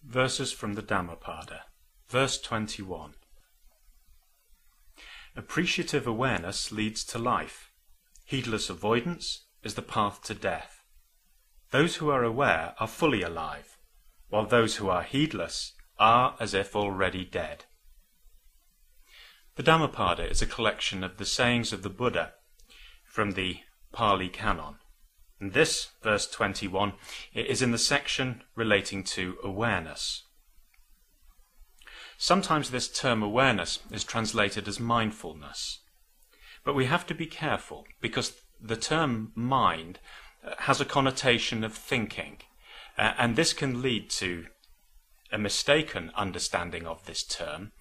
Verses from the Dhammapada. Verse 21. Appreciative awareness leads to life. Heedless avoidance is the path to death. Those who are aware are fully alive, while those who are heedless are as if already dead. The Dhammapada is a collection of the sayings of the Buddha from the Pali Canon. And this, verse 21, is in the section relating to awareness. Sometimes this term awareness is translated as mindfulness. But we have to be careful because the term mind has a connotation of thinking. And this can lead to a mistaken understanding of this term,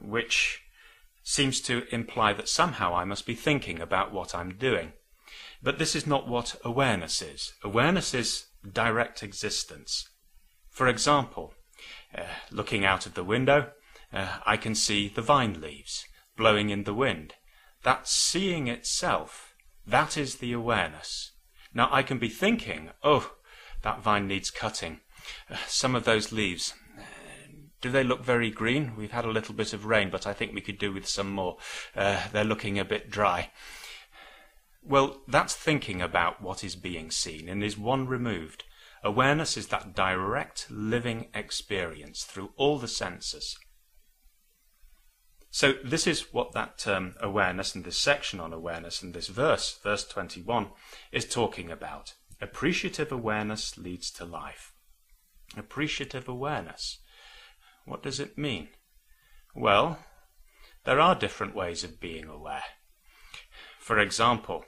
which seems to imply that somehow I must be thinking about what I'm doing. But this is not what awareness is. Awareness is direct existence. For example, looking out of the window, I can see the vine leaves blowing in the wind. That seeing itself, that is the awareness. Now I can be thinking, oh, that vine needs cutting. Some of those leaves, do they look very green? We've had a little bit of rain, but I think we could do with some more. They're looking a bit dry. Well, that's thinking about what is being seen and is one removed. Awareness is that direct living experience through all the senses. So this is what that term awareness and this section on awareness and this verse 21, is talking about. Appreciative awareness leads to life. Appreciative awareness. What does it mean? Well, there are different ways of being aware. For example,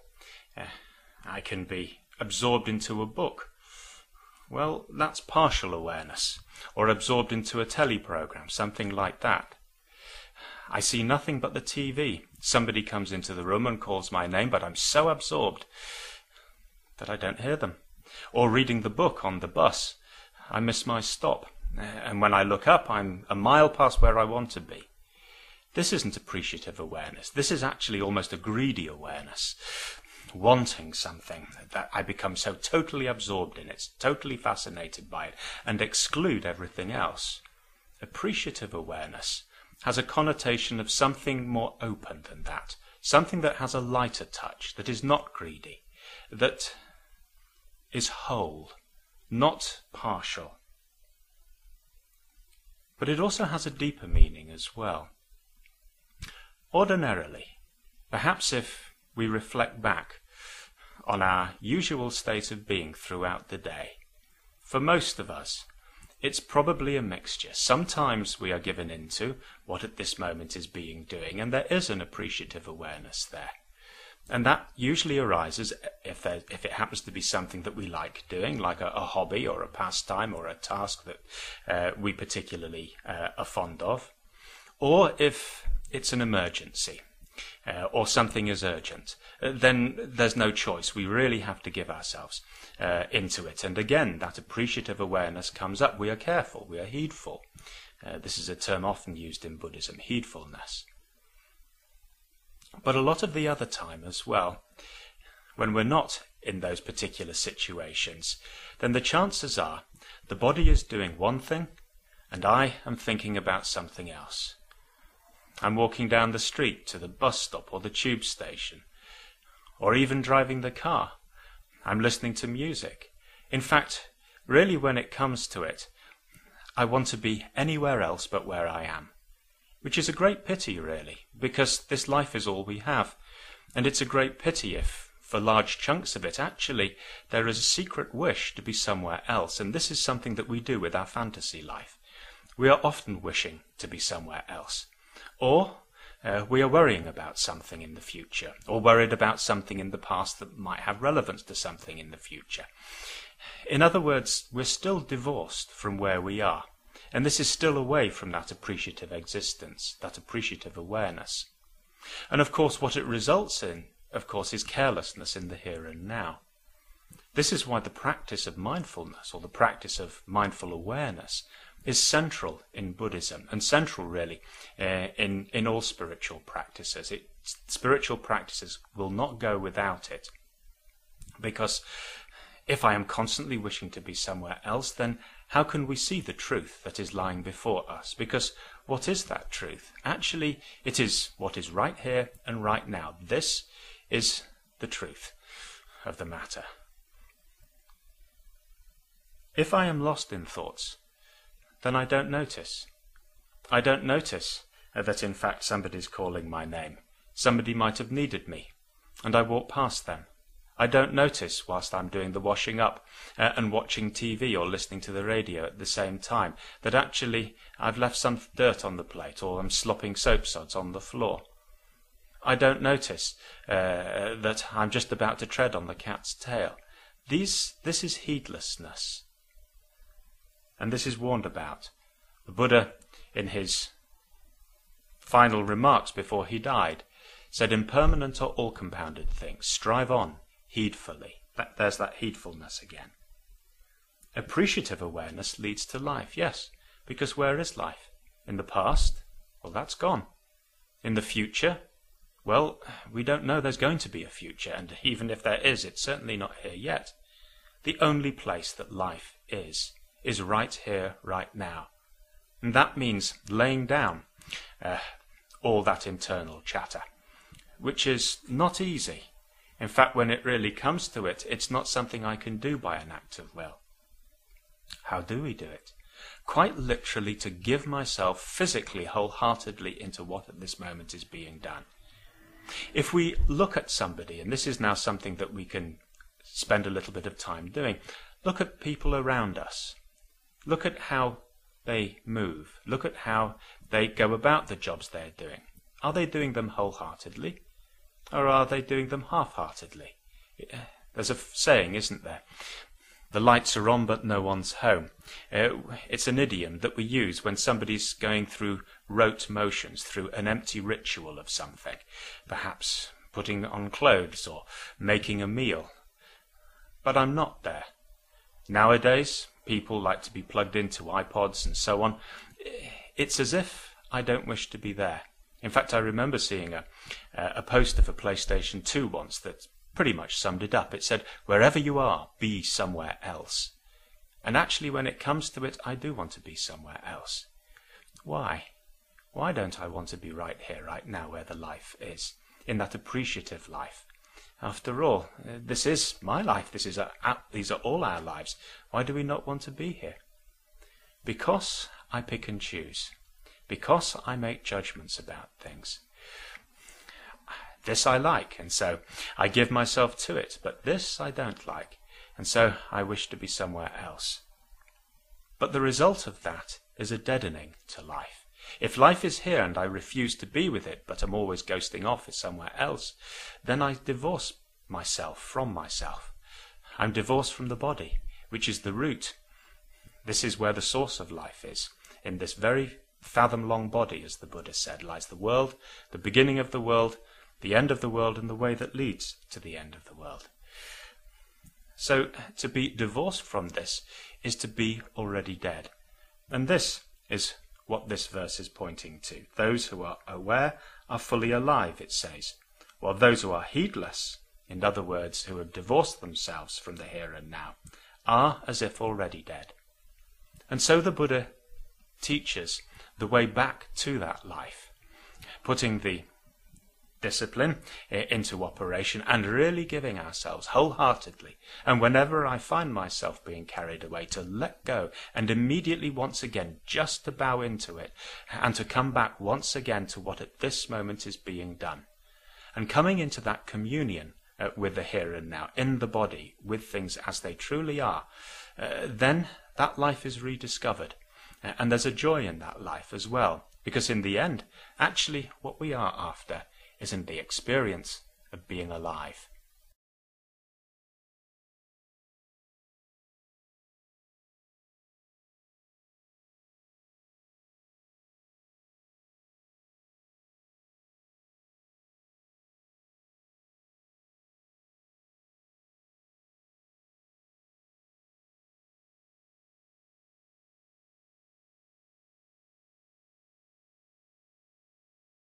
I can be absorbed into a book. Well, that's partial awareness. Or absorbed into a teleprogram, something like that. I see nothing but the TV. Somebody comes into the room and calls my name, but I'm so absorbed that I don't hear them. Or reading the book on the bus. I miss my stop. And when I look up, I'm a mile past where I want to be. This isn't appreciative awareness. This is actually almost a greedy awareness. Wanting something that I become so totally absorbed in it, totally fascinated by it, and exclude everything else. Appreciative awareness has a connotation of something more open than that, something that has a lighter touch, that is not greedy, that is whole, not partial. But it also has a deeper meaning as well. Ordinarily, perhaps if we reflect back on our usual state of being throughout the day, for most of us, it's probably a mixture. Sometimes we are given into what at this moment is being doing, and there is an appreciative awareness there. And that usually arises if it happens to be something that we like doing, like a hobby or a pastime or a task that we particularly are fond of, or if it's an emergency or something is urgent, then there's no choice. We really have to give ourselves into it. And again, that appreciative awareness comes up. We are careful, we are heedful. This is a term often used in Buddhism, heedfulness. But a lot of the other time as well, when we're not in those particular situations, then the chances are the body is doing one thing and I am thinking about something else. I'm walking down the street to the bus stop or the tube station, or even driving the car. I'm listening to music. In fact, really when it comes to it, I want to be anywhere else but where I am. Which is a great pity, really, because this life is all we have. And it's a great pity if, for large chunks of it, actually, there is a secret wish to be somewhere else. And this is something that we do with our fantasy life. We are often wishing to be somewhere else. Or we are worrying about something in the future, or worried about something in the past that might have relevance to something in the future. In other words, we're still divorced from where we are. And this is still away from that appreciative existence, that appreciative awareness. And of course what it results in, of course, is carelessness in the here and now. This is why the practice of mindfulness, or the practice of mindful awareness, is central in Buddhism, and central really in all spiritual practices. Spiritual practices will not go without it, because If I am constantly wishing to be somewhere else, then how can we see the truth that is lying before us? Because what is that truth? Actually, it is what is right here and right now. This is the truth of the matter. If I am lost in thoughts, then I don't notice. I don't notice that in fact somebody's calling my name. Somebody might have needed me, and I walk past them. I don't notice whilst I'm doing the washing up and watching TV or listening to the radio at the same time that actually I've left some dirt on the plate or I'm slopping soap suds on the floor. I don't notice that I'm just about to tread on the cat's tail. This is heedlessness. And this is warned about. The Buddha, in his final remarks before he died, said, impermanent are all compounded things. Strive on, heedfully. There's that heedfulness again. Appreciative awareness leads to life, yes, because where is life? In the past? Well, that's gone. In the future? Well, we don't know there's going to be a future, and even if there is, it's certainly not here yet. The only place that life is right here, right now. And that means laying down all that internal chatter, which is not easy. In fact, when it really comes to it, it's not something I can do by an act of will. How do we do it? Quite literally to give myself physically, wholeheartedly into what at this moment is being done. If we look at somebody, and this is now something that we can spend a little bit of time doing, look at people around us. Look at how they move. Look at how they go about the jobs they're doing. Are they doing them wholeheartedly? Or are they doing them half-heartedly? There's a saying, isn't there? The lights are on, but no one's home. It's an idiom that we use when somebody's going through rote motions, through an empty ritual of something. Perhaps putting on clothes or making a meal. But I'm not there. Nowadays, people like to be plugged into iPods and so on. It's as if I don't wish to be there. In fact, I remember seeing a poster for PlayStation 2 once that pretty much summed it up. It said, wherever you are, be somewhere else. And actually, when it comes to it, I do want to be somewhere else. Why? Why don't I want to be right here, right now, where the life is, in that appreciative life? After all, this is my life. These are all our lives. Why do we not want to be here? Because I pick and choose. Because I make judgments about things. This I like, and so I give myself to it. But this I don't like, and so I wish to be somewhere else. But the result of that is a deadening to life. If life is here and I refuse to be with it, but I'm always ghosting off somewhere else, then I divorce myself from myself. I'm divorced from the body, which is the root. This is where the source of life is. In this very fathom-long body, as the Buddha said, lies the world, the beginning of the world, the end of the world, and the way that leads to the end of the world. So to be divorced from this is to be already dead. And this is what this verse is pointing to. Those who are aware are fully alive, it says, while those who are heedless, in other words, who have divorced themselves from the here and now, are as if already dead. And so the Buddha teaches the way back to that life, putting the discipline into operation and really giving ourselves wholeheartedly. And whenever I find myself being carried away, to let go and immediately once again just to bow into it and to come back once again to what at this moment is being done. And coming into that communion with the here and now, in the body, with things as they truly are, then that life is rediscovered. And there's a joy in that life as well, because in the end, actually what we are after isn't the experience of being alive,